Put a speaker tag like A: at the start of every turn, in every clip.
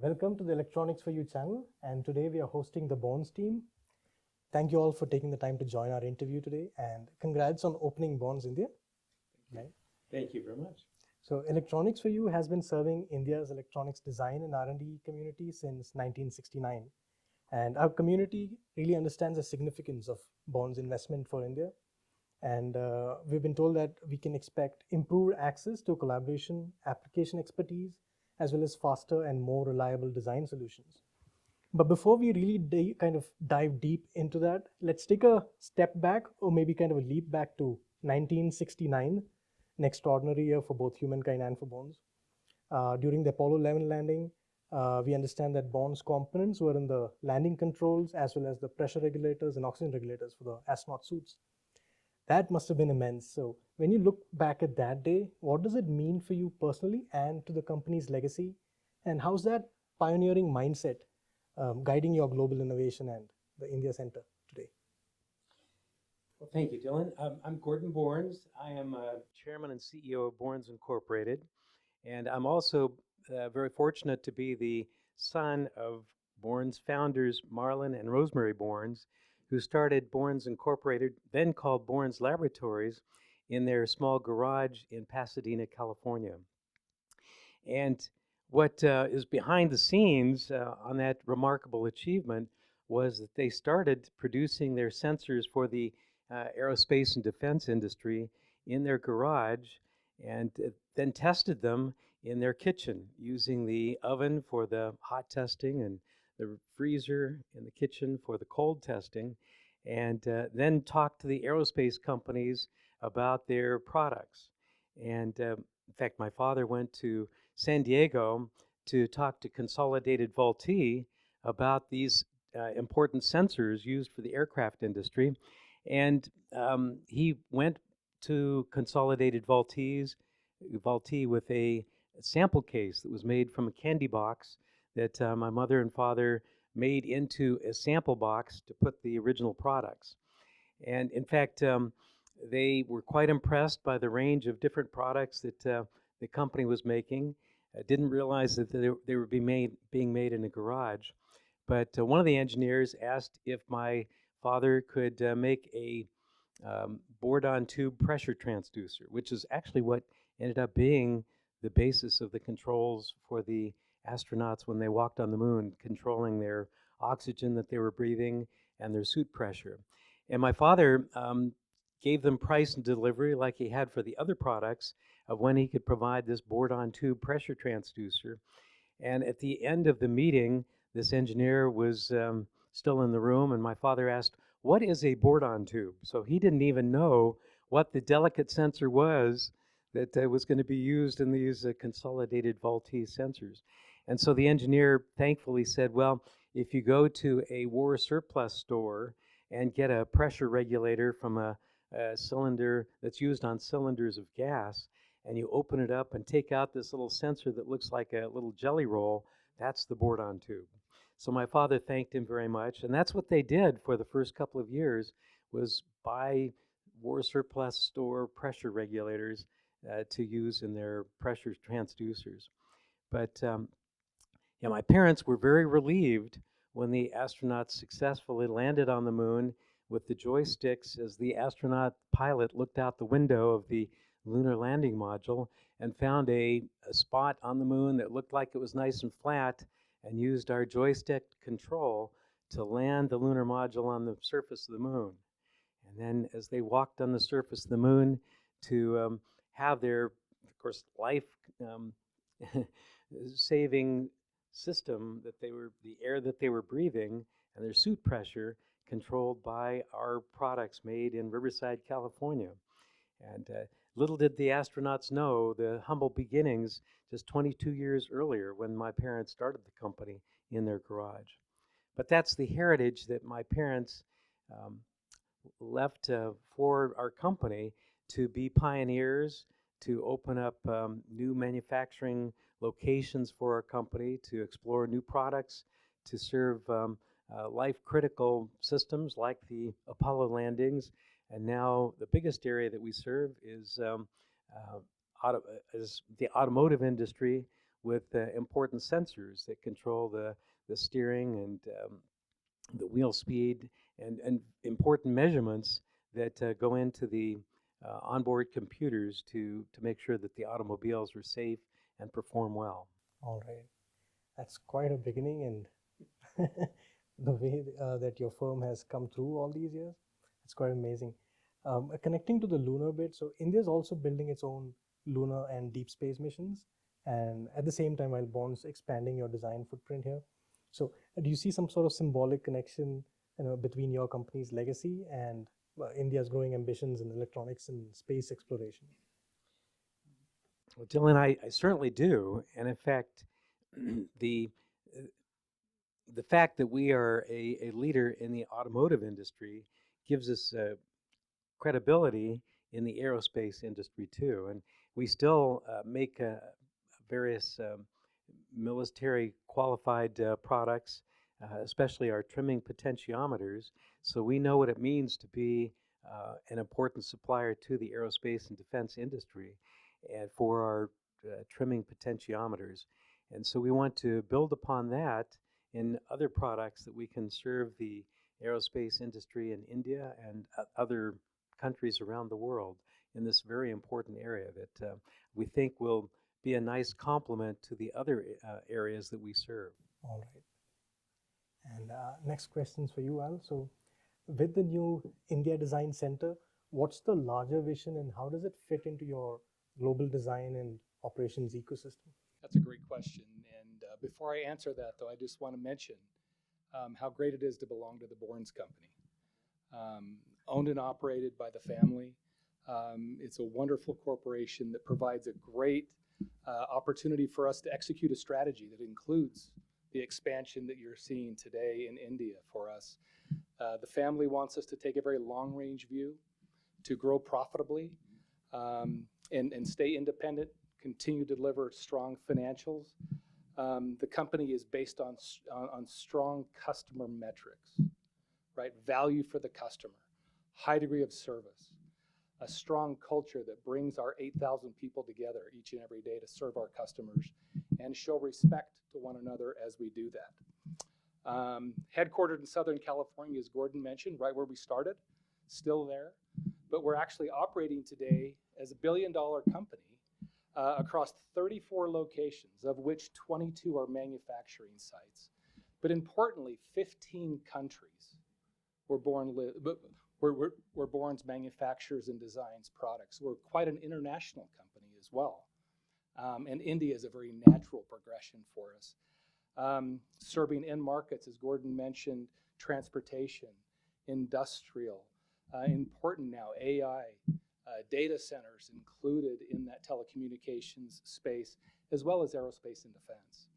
A: Welcome to the Electronics for You channel, and today we are hosting the Bourns team. Thank you all for taking the time to join our interview today, and congrats on opening Bourns India.
B: Right. Thank you very much.
A: So Electronics for You has been serving India's electronics design and R&D community since 1969, and our community really understands the significance of Bourns investment for India. And we've been told that we can expect improved access to collaboration, application expertise, as well as faster and more reliable design solutions. But before we really kind of dive deep into that, let's take a step back, or maybe kind of a leap back to 1969, an extraordinary year for both humankind and for Bourns. During the Apollo 11 landing, we understand that Bourns components were in the landing controls as well as the pressure regulators and oxygen regulators for the astronaut suits. That must have been immense. So when you look back at that day, what does it mean for you personally and to the company's legacy? And how's that pioneering mindset guiding your global innovation and the India Center today?
B: Well, thank you, Dylan. I'm Gordon Bourns. I am Chairman and CEO of Bourns Incorporated, and I'm also very fortunate to be the son of Bourns founders Marlon and Rosemary Bourns, who started Bourns Incorporated, then called Bourns Laboratories, in their small garage in Pasadena, California. And what is behind the scenes on that remarkable achievement was that they started producing their sensors for the aerospace and defense industry in their garage, and then tested them in their kitchen using the oven for the hot testing and the freezer in the kitchen for the cold testing, and then talked to the aerospace companies about their products. And in fact, my father went to San Diego to talk to Consolidated Vultee about these important sensors used for the aircraft industry. And he went to Consolidated Vultee with a sample case that was made from a candy box that my mother and father made into a sample box to put the original products. And in fact, they were quite impressed by the range of different products that the company was making. Didn't realize that they were being made in a garage. But one of the engineers asked if my father could make a board-on tube pressure transducer, which is actually what ended up being the basis of the controls for the astronauts when they walked on the moon, controlling their oxygen that they were breathing and their suit pressure. And my father gave them price and delivery like he had for the other products of when he could provide this board-on tube pressure transducer. And at the end of the meeting, this engineer was still in the room, and my father asked, "What is a board-on tube?" So he didn't even know what the delicate sensor was that was going to be used in these Consolidated Vultee sensors. And so the engineer thankfully said, well, if you go to a war surplus store and get a pressure regulator from a cylinder that's used on cylinders of gas, and you open it up and take out this little sensor that looks like a little jelly roll, that's the board-on tube. So my father thanked him very much, and that's what they did for the first couple of years, was buy war surplus store pressure regulators to use in their pressure transducers. But yeah, my parents were very relieved when the astronauts successfully landed on the moon with the joysticks as the astronaut pilot looked out the window of the lunar landing module and found a spot on the moon that looked like it was nice and flat, and used our joystick control to land the lunar module on the surface of the moon. And then as they walked on the surface of the moon to have their, of course, life saving system, that the air that they were breathing and their suit pressure controlled by our products made in Riverside, California. And little did the astronauts know the humble beginnings just 22 years earlier when my parents started the company in their garage. But that's the heritage that my parents left for our company, to be pioneers, to open up new manufacturing locations for our company, to explore new products, to serve life-critical systems like the Apollo landings. And now the biggest area that we serve is the automotive industry with important sensors that control the steering and the wheel speed and important measurements that go into the onboard computers to make sure that the automobiles are safe and perform well.
A: All right. That's quite a beginning, and the way that your firm has come through all these years, it's quite amazing. Connecting to the lunar bit, so India is also building its own lunar and deep space missions, and at the same time, while Bond's expanding your design footprint here. So, do you see some sort of symbolic connection, between your company's legacy and India's growing ambitions in electronics and space exploration?
B: Well, Dylan, I certainly do. And in fact, the the fact that we are a leader in the automotive industry gives us credibility in the aerospace industry too. And we still make various military qualified products, especially our trimming potentiometers. So we know what it means to be an important supplier to the aerospace and defense industry and for our trimming potentiometers. And so we want to build upon that in other products that we can serve the aerospace industry in India and other countries around the world in this very important area that we think will be a nice complement to the other areas that we serve.
A: All right. And next questions for you, Al. So, with the new India Design Center, what's the larger vision and how does it fit into your global design and operations ecosystem?
C: That's a great question. And before I answer that, though, I just want to mention how great it is to belong to the Bourns Company. Owned and operated by the family. It's a wonderful corporation that provides a great opportunity for us to execute a strategy that includes the expansion that you're seeing today in India for us. The family wants us to take a very long-range view, to grow profitably, and stay independent, continue to deliver strong financials. The company is based on strong customer metrics, right? Value for the customer, high degree of service, a strong culture that brings our 8,000 people together each and every day to serve our customers and show respect to one another as we do that. Headquartered in Southern California, as Gordon mentioned, right where we started, still there, but we're actually operating today as a billion-dollar company across 34 locations, of which 22 are manufacturing sites. But importantly, 15 countries where Bourns manufactures and designs products. We're quite an international company as well. And India is a very natural progression for us. Serving end markets, as Gordon mentioned, transportation, industrial, important now, AI, data centers included in that telecommunications space, as well as aerospace and defense.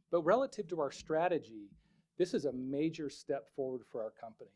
C: But relative to our strategy, this is a major step forward for our company.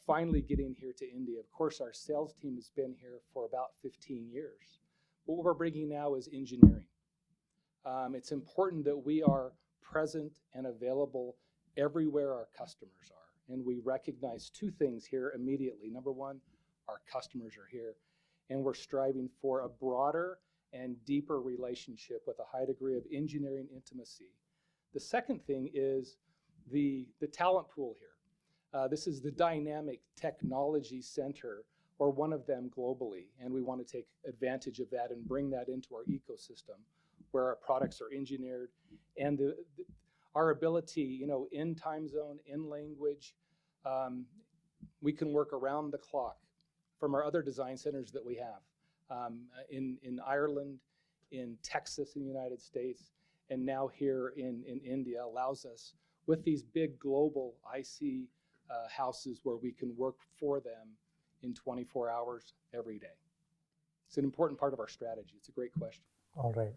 C: Finally getting here to India. Of course, our sales team has been here for about 15 years. What we're bringing now is engineering. It's important that we are present and available everywhere our customers are. And we recognize two things here immediately. Number one, our customers are here. And we're striving for a broader and deeper relationship with a high degree of engineering intimacy. The second thing is the talent pool here. This is the Dynamic Technology Center, or one of them globally, and we want to take advantage of that and bring that into our ecosystem where our products are engineered and our ability, in time zone, in language, we can work around the clock from our other design centers that we have in Ireland, in Texas in the United States, and now here in India allows us with these big global IC houses where we can work for them in 24 hours every day. It's an important part of our strategy. It's a great question.
A: All right.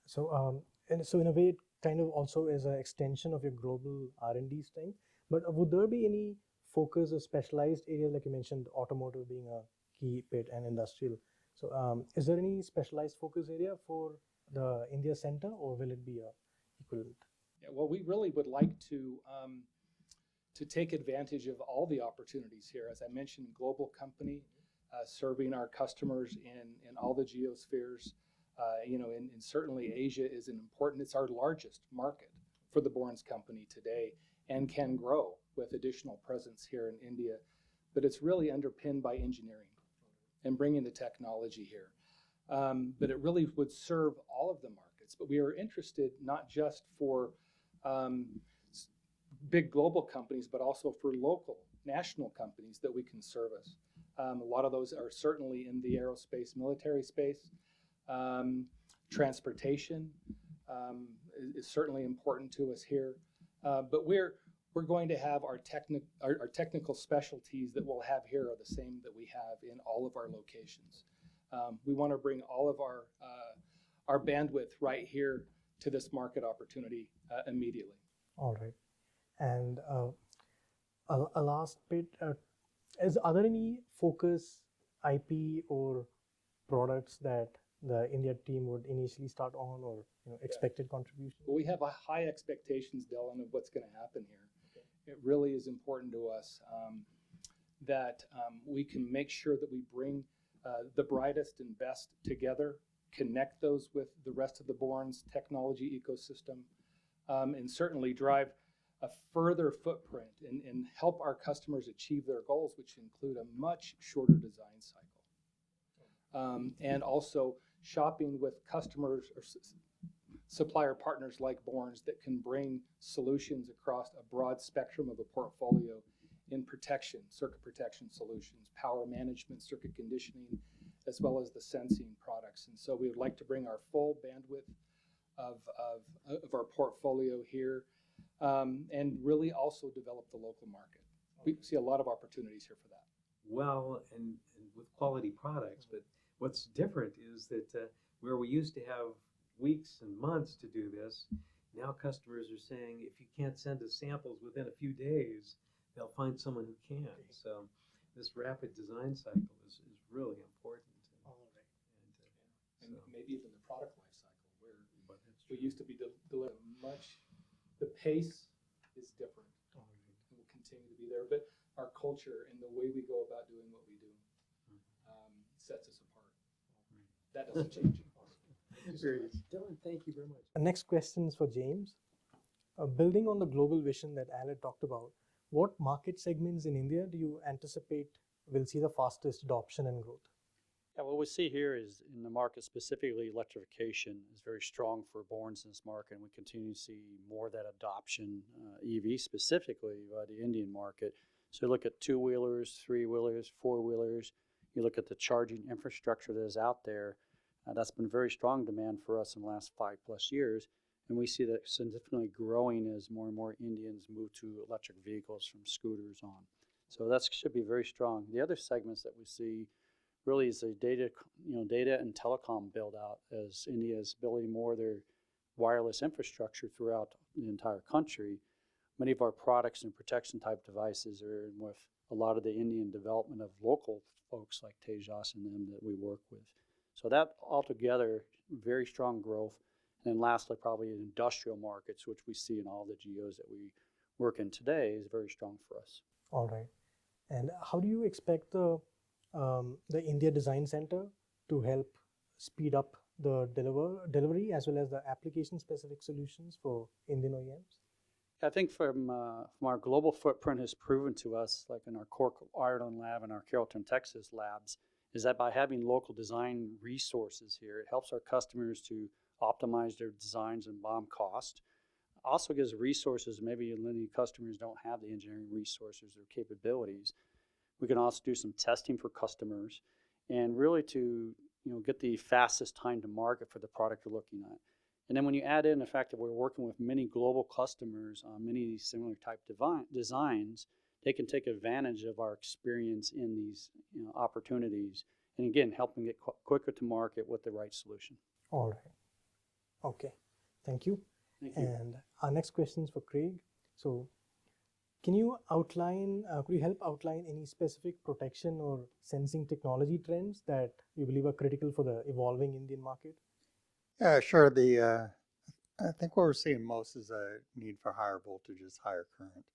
A: So, in a way, it kind of also is an extension of your global R&D strength. But would there be any focus or specialized areas, like you mentioned, automotive being a key bit and industrial? So, is there any specialized focus area for the India Center, or will it be a equivalent?
C: Yeah, well, we really would like to take advantage of all the opportunities here. As I mentioned, global company, serving our customers in all the geospheres, And certainly Asia is an important, it's our largest market for the Bourns company today and can grow with additional presence here in India. But it's really underpinned by engineering and bringing the technology here. But it really would serve all of the markets. But we are interested not just for big global companies, but also for local, national companies that we can service. A lot of those are certainly in the aerospace, military space. Transportation is certainly important to us here. But we're going to have our technical specialties that we'll have here are the same that we have in all of our locations. We want to bring all of our bandwidth right here to this market opportunity immediately.
A: All right. And a last bit, are there any focus IP or products that the India team would initially start on, or expected contribution?
C: Well, we have a high expectations, Dylan, of what's going to happen here. Okay. It really is important to us that we can make sure that we bring the brightest and best together, connect those with the rest of the Bourns technology ecosystem, and certainly drive a further footprint and help our customers achieve their goals, which include a much shorter design cycle. And also shopping with customers or supplier partners like Bourns that can bring solutions across a broad spectrum of a portfolio in protection, circuit protection solutions, power management, circuit conditioning, as well as the sensing products. And so we would like to bring our full bandwidth of our portfolio here, and really also develop the local market. We see a lot of opportunities here for that.
B: Well, and with quality products, but what's different is that where we used to have weeks and months to do this, now customers are saying if you can't send us samples within a few days, they'll find someone who can. So this rapid design cycle is really important.
C: And maybe even the product life cycle, where we used to be delivering the pace is different. It will continue to be there, but our culture and the way we go about doing what we do sets us apart. That doesn't change.
B: Dylan, thank you very much.
A: Next question is for James. Building on the global vision that Al had talked about, what market segments in India do you anticipate will see the fastest adoption and growth?
D: Yeah, what we see here is in the market, specifically electrification is very strong for Bourns in this market, and we continue to see more of that adoption, EV specifically, the Indian market. So you look at two-wheelers, three-wheelers, four-wheelers, you look at the charging infrastructure that is out there, that's been very strong demand for us in the last 5+ years, and we see that significantly growing as more and more Indians move to electric vehicles from scooters on. So that should be very strong. The other segments that we see really is the data and telecom build out, as India is building more of their wireless infrastructure throughout the entire country. Many of our products and protection type devices are in with a lot of the Indian development of local folks like Tejas and them that we work with. So that altogether, very strong growth. And then lastly, probably industrial markets, which we see in all the geos that we work in today, is very strong for us.
A: All right. And how do you expect the India Design Center to help speed up the delivery as well as the application-specific solutions for Indian OEMs?
D: I think from our global footprint has proven to us, like in our Cork, Ireland lab and our Carrollton, Texas labs, is that by having local design resources here, it helps our customers to optimize their designs and BOM cost. Also gives resources, maybe many customers don't have the engineering resources or capabilities. We can also do some testing for customers and really to get the fastest time to market for the product you're looking at. And then when you add in the fact that we're working with many global customers on many of these similar type designs, they can take advantage of our experience in these opportunities, and again, help them get quicker to market with the right solution.
A: All right. Okay. Thank you.
D: Thank you.
A: And our next question is for Craig. So can you help outline any specific protection or sensing technology trends that you believe are critical for the evolving Indian market?
E: Yeah, sure. I think what we're seeing most is a need for higher voltages, higher current.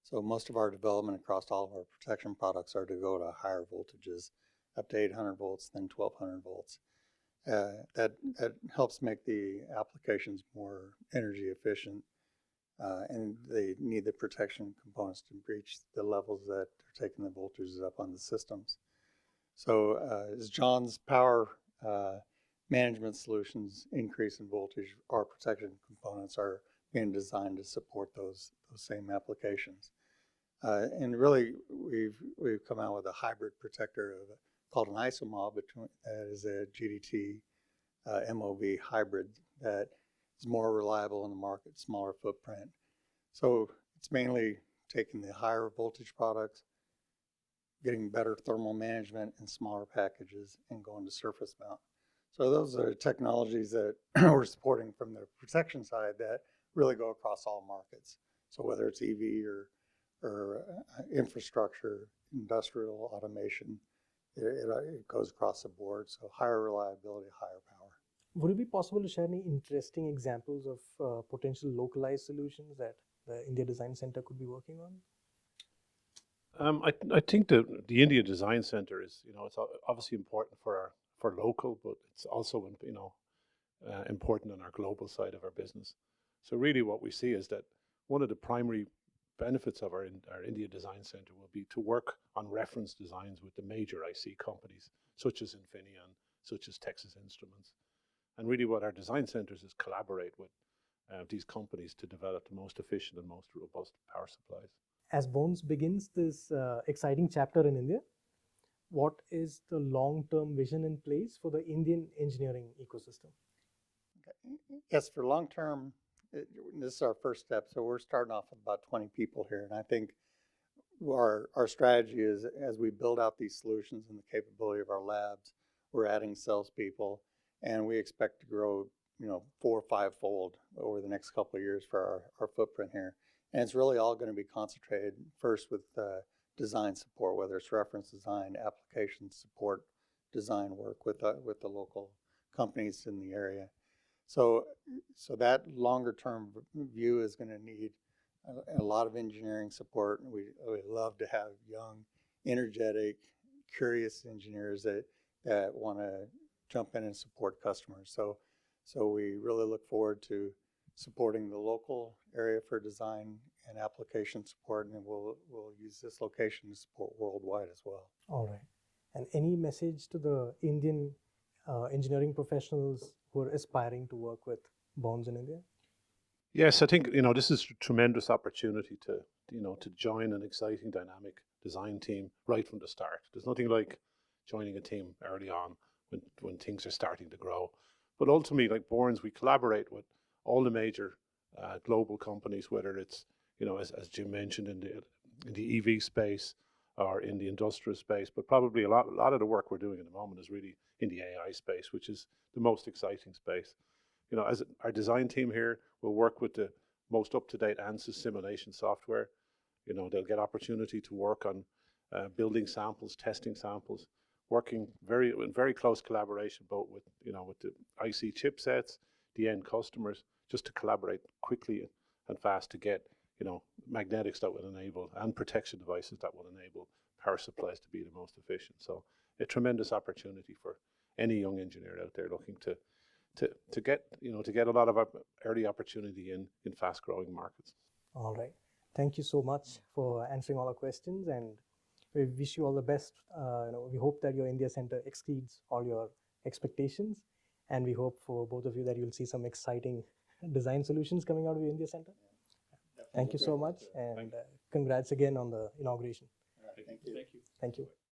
E: So most of our development across all of our protection products are to go to higher voltages, up to 800 volts, then 1200 volts. that helps make the applications more energy efficient, and they need the protection components to reach the levels that are taking the voltages up on the systems. So as John's power management solutions increase in voltage, our protection components are being designed to support those same applications. And really, we've come out with a hybrid protector called an isomob that is a GDT MOV hybrid that is more reliable in the market, smaller footprint. So it's mainly taking the higher voltage products, getting better thermal management in smaller packages, and going to surface mount. So those are technologies that we're supporting from the protection side that really go across all markets. So whether it's EV or infrastructure, industrial automation, it goes across the board. So higher reliability, higher power.
A: Would it be possible to share any interesting examples of potential localized solutions that the India Design Center could be working on?
F: I think the India Design Center is, it's obviously important for local, but it's also, important on our global side of our business. So really what we see is that one of the primary benefits of our India Design Center will be to work on reference designs with the major IC companies, such as Infineon, such as Texas Instruments. And really what our design centers is collaborate with these companies to develop the most efficient and most robust power supplies.
A: As Bourns begins this exciting chapter in India, what is the long-term vision in place for the Indian engineering ecosystem?
E: Yes, for long-term, this is our first step. So we're starting off with about 20 people here. And I think our strategy is, as we build out these solutions and the capability of our labs, we're adding salespeople, and we expect to grow, 4 or 5-fold over the next couple of years for our footprint here. And it's really all going to be concentrated first with design support, whether it's reference design, application support, design work with the local companies in the area. So that longer term view is going to need a lot of engineering support. And we love to have young, energetic, curious engineers that want to jump in and support customers. So we really look forward to supporting the local area for design and application support, and we'll use this location to support worldwide as well.
A: All right. And any message to the Indian engineering professionals who are aspiring to work with Bourns in India?
F: Yes, I think, this is a tremendous opportunity to join an exciting, dynamic design team right from the start. There's nothing like joining a team early on when things are starting to grow. But ultimately, like Bourns, we collaborate with all the major global companies, whether it's, as Jim mentioned, in the EV space or in the industrial space. But probably a lot of the work we're doing at the moment is really in the AI space, which is the most exciting space. As our design team here will work with the most up-to-date ANSYS simulation software. They'll get opportunity to work on building samples, testing samples, working in very close collaboration both with the IC chipsets, the end customers, just to collaborate quickly and fast to get magnetics that will enable and protection devices that will enable power supplies to be the most efficient. So a tremendous opportunity for any young engineer out there looking to get a lot of early opportunity in fast growing markets.
A: All right. Thank you so much for answering all our questions, and we wish you all the best. We hope that your India Center exceeds all your expectations, and we hope for both of you that you'll see some exciting design solutions coming out of your India Center. Thank you so much, and congrats again on the inauguration.
E: Thank you.
A: Thank you.